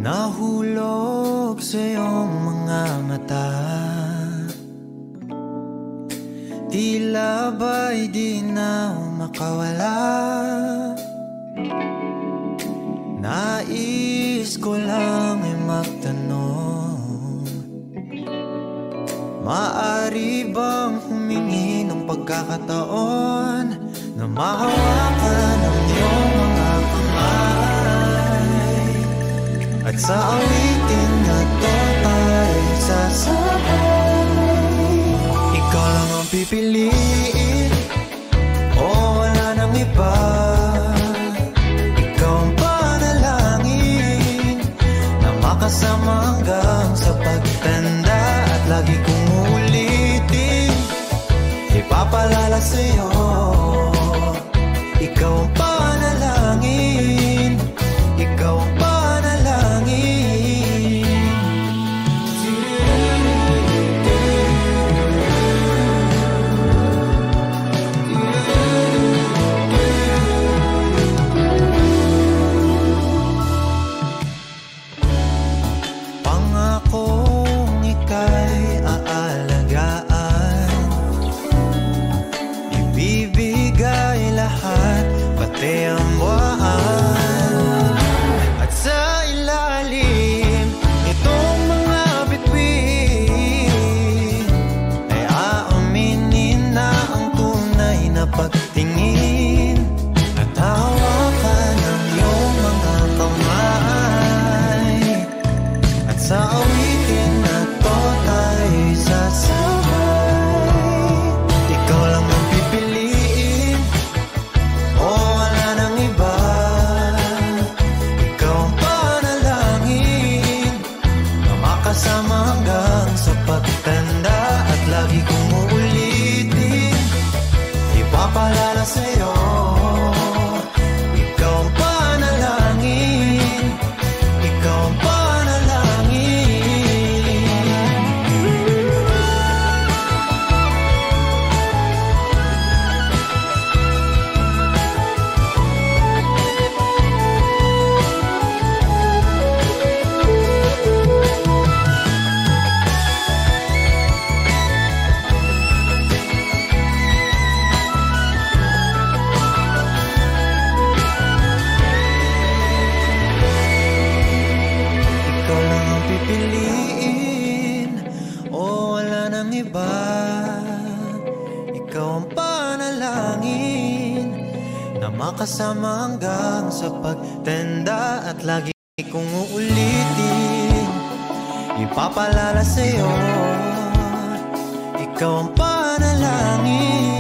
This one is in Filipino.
Nahulog sa iyong mga mata, tila ba'y di na makawala. Nais ko lang ay magtanong, maaari bang humingi ng pagkakataon na mahawakan ang iyong mga kamay, at sa awitin na to tayo sasabay. Ikaw lang ang pipiliin, o wala nang iba. Ikaw ang panalangin na makasama hanggang sa pagtanda, at lagi kong uulitin, ipapalala sa'yo. Ikaw ang panalangin, ikaw ang panalangin. Pangakong ika'y aalagaan, ibibigay lahat, pati ang buwan. At sa ilalim nitong mga bituin ay aaminin na ang tunay na pagtingin, at hawakan ang iyong mga kamay, at sa awitin na to tayo'y sasabay. Ikaw lang ang pipiliin, o wala nang iba. Ikaw ang panalangin na makasama hanggang sa pagtanda, at lagi kong uulitin, ipapalala sa'yo. Ikaw ang panalangin, ikaw ang panalangin. Ikaw lang ang pipiliin, o wala nang iba. Ikaw ang panalangin na makasama hanggang sa pagtanda, at lagi kong uulitin, ipapalala sa'yo. Ikaw ang panalangin.